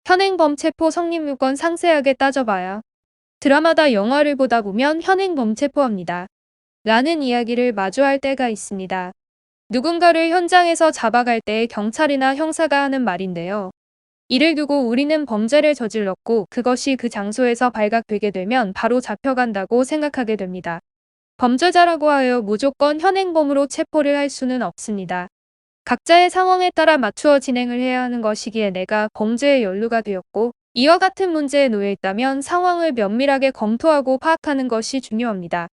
현행범 체포 성립요건 상세하게 따져봐야 드라마다 영화를 보다 보면 현행범 체포합니다. 라는 이야기를 마주할 때가 있습니다. 누군가를 현장에서 잡아갈 때 경찰이나 형사가 하는 말인데요. 이를 두고 우리는 범죄를 저질렀고 그것이 그 장소에서 발각되게 되면 바로 잡혀간다고 생각하게 됩니다. 범죄자라고 하여 무조건 현행범으로 체포를 할 수는 없습니다. 각자의 상황에 따라 맞추어 진행을 해야 하는 것이기에 내가 범죄에 연루가 되었고 이와 같은 문제에 놓여 있다면 상황을 면밀하게 검토하고 파악하는 것이 중요합니다.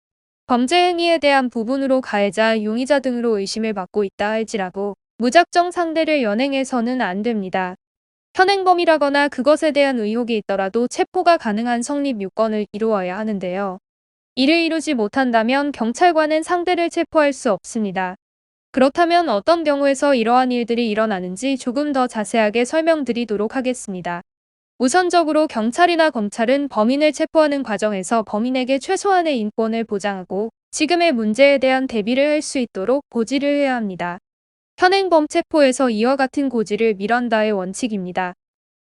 범죄 행위에 대한 부분으로 가해자, 용의자 등으로 의심을 받고 있다 할지라도 무작정 상대를 연행해서는 안 됩니다. 현행범이라거나 그것에 대한 의혹이 있더라도 체포가 가능한 성립 요건을 이루어야 하는데요. 이를 이루지 못한다면 경찰관은 상대를 체포할 수 없습니다. 그렇다면 어떤 경우에서 이러한 일들이 일어나는지 조금 더 자세하게 설명드리도록 하겠습니다. 우선적으로 경찰이나 검찰은 범인을 체포하는 과정에서 범인에게 최소한의 인권을 보장하고 지금의 문제에 대한 대비를 할 수 있도록 고지를 해야 합니다. 현행범 체포에서 이와 같은 고지를 미란다의 원칙입니다.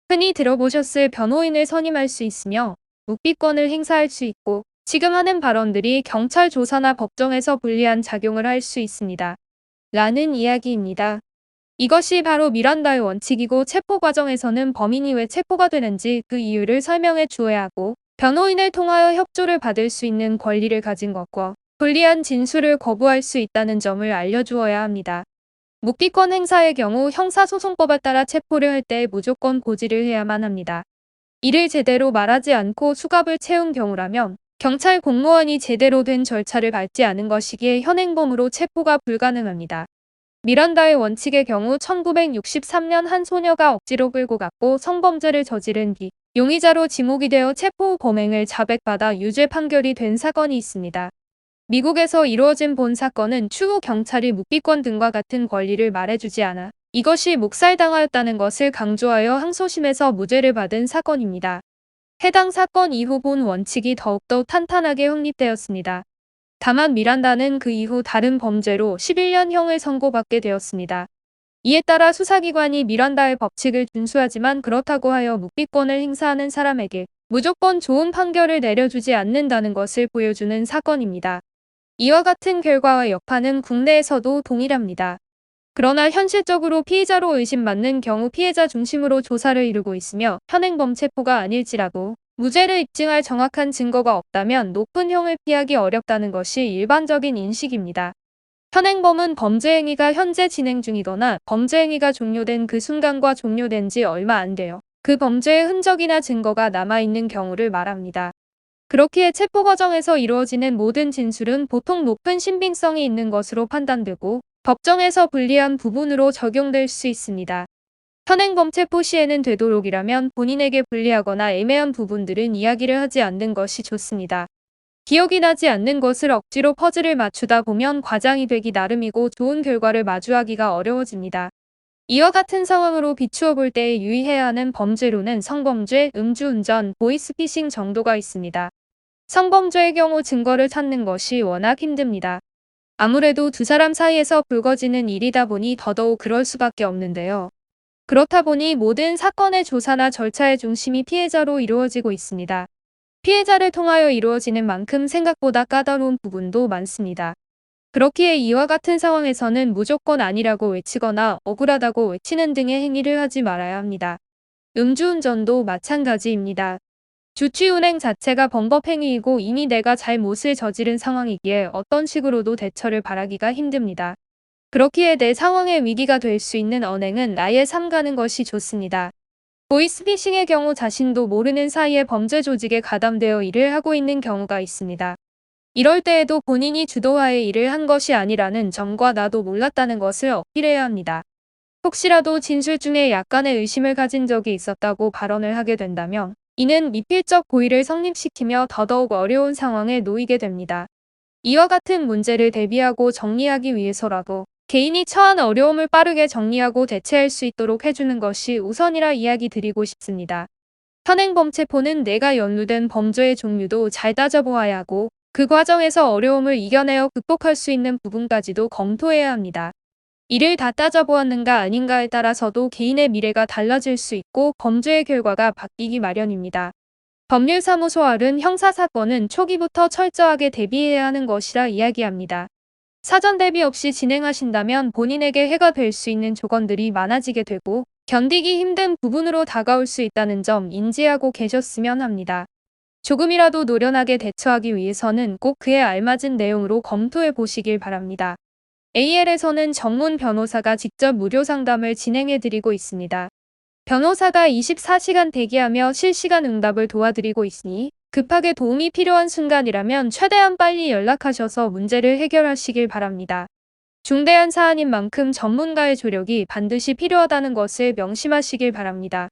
흔히 들어보셨을 변호인을 선임할 수 있으며 묵비권을 행사할 수 있고 지금 하는 발언들이 경찰 조사나 법정에서 불리한 작용을 할 수 있습니다. 라는 이야기입니다. 이것이 바로 미란다의 원칙이고 체포 과정에서는 범인이 왜 체포가 되는지 그 이유를 설명해 주어야 하고 변호인을 통하여 협조를 받을 수 있는 권리를 가진 것과 불리한 진술을 거부할 수 있다는 점을 알려주어야 합니다. 묵비권 행사의 경우 형사소송법에 따라 체포를 할 때 무조건 고지를 해야만 합니다. 이를 제대로 말하지 않고 수갑을 채운 경우라면 경찰 공무원이 제대로 된 절차를 밟지 않은 것이기에 현행범으로 체포가 불가능합니다. 미란다의 원칙의 경우 1963년 한 소녀가 억지로 끌고 갔고 성범죄를 저지른 뒤 용의자로 지목이 되어 체포 후 범행을 자백받아 유죄 판결이 된 사건이 있습니다. 미국에서 이루어진 본 사건은 추후 경찰이 묵비권 등과 같은 권리를 말해주지 않아 이것이 묵살당하였다는 것을 강조하여 항소심에서 무죄를 받은 사건입니다. 해당 사건 이후 본 원칙이 더욱더 탄탄하게 확립되었습니다. 다만 미란다는 그 이후 다른 범죄로 11년형을 선고받게 되었습니다. 이에 따라 수사기관이 미란다의 법칙을 준수하지만 그렇다고 하여 묵비권을 행사하는 사람에게 무조건 좋은 판결을 내려주지 않는다는 것을 보여주는 사건입니다. 이와 같은 결과와 여파는 국내에서도 동일합니다. 그러나 현실적으로 피의자로 의심받는 경우 피해자 중심으로 조사를 이루고 있으며 현행범 체포가 아닐지라도 무죄를 입증할 정확한 증거가 없다면 높은 형을 피하기 어렵다는 것이 일반적인 인식입니다. 현행범은 범죄 행위가 현재 진행 중이거나 범죄 행위가 종료된 그 순간과 종료된 지 얼마 안 돼요. 그 범죄의 흔적이나 증거가 남아있는 경우를 말합니다. 그렇기에 체포 과정에서 이루어지는 모든 진술은 보통 높은 신빙성이 있는 것으로 판단되고 법정에서 불리한 부분으로 적용될 수 있습니다. 현행범 체포 시에는 되도록이라면 본인에게 불리하거나 애매한 부분들은 이야기를 하지 않는 것이 좋습니다. 기억이 나지 않는 것을 억지로 퍼즐을 맞추다 보면 과장이 되기 나름이고 좋은 결과를 마주하기가 어려워집니다. 이와 같은 상황으로 비추어 볼 때 유의해야 하는 범죄로는 성범죄, 음주운전, 보이스피싱 정도가 있습니다. 성범죄의 경우 증거를 찾는 것이 워낙 힘듭니다. 아무래도 두 사람 사이에서 불거지는 일이다 보니 더더욱 그럴 수밖에 없는데요. 그렇다 보니 모든 사건의 조사나 절차의 중심이 피해자로 이루어지고 있습니다. 피해자를 통하여 이루어지는 만큼 생각보다 까다로운 부분도 많습니다. 그렇기에 이와 같은 상황에서는 무조건 아니라고 외치거나 억울하다고 외치는 등의 행위를 하지 말아야 합니다. 음주운전도 마찬가지입니다. 주취운행 자체가 범법행위이고 이미 내가 잘못을 저지른 상황이기에 어떤 식으로도 대처를 바라기가 힘듭니다. 그렇기에 내 상황에 위기가 될 수 있는 언행은 아예 삼가는 것이 좋습니다. 보이스피싱의 경우 자신도 모르는 사이에 범죄 조직에 가담되어 일을 하고 있는 경우가 있습니다. 이럴 때에도 본인이 주도하에 일을 한 것이 아니라는 점과 나도 몰랐다는 것을 어필해야 합니다. 혹시라도 진술 중에 약간의 의심을 가진 적이 있었다고 발언을 하게 된다면 이는 미필적 고의를 성립시키며 더더욱 어려운 상황에 놓이게 됩니다. 이와 같은 문제를 대비하고 정리하기 위해서라도 개인이 처한 어려움을 빠르게 정리하고 대체할 수 있도록 해주는 것이 우선이라 이야기 드리고 싶습니다. 현행범 체포는 내가 연루된 범죄의 종류도 잘 따져보아야 하고 그 과정에서 어려움을 이겨내어 극복할 수 있는 부분까지도 검토해야 합니다. 이를 다 따져보았는가 아닌가에 따라서도 개인의 미래가 달라질 수 있고 범죄의 결과가 바뀌기 마련입니다. 법률사무소 R은 형사사건은 초기부터 철저하게 대비해야 하는 것이라 이야기합니다. 사전 대비 없이 진행하신다면 본인에게 해가 될 수 있는 조건들이 많아지게 되고 견디기 힘든 부분으로 다가올 수 있다는 점 인지하고 계셨으면 합니다. 조금이라도 노련하게 대처하기 위해서는 꼭 그에 알맞은 내용으로 검토해 보시길 바랍니다. AL에서는 전문 변호사가 직접 무료 상담을 진행해 드리고 있습니다. 변호사가 24시간 대기하며 실시간 응답을 도와드리고 있으니 급하게 도움이 필요한 순간이라면 최대한 빨리 연락하셔서 문제를 해결하시길 바랍니다. 중대한 사안인 만큼 전문가의 조력이 반드시 필요하다는 것을 명심하시길 바랍니다.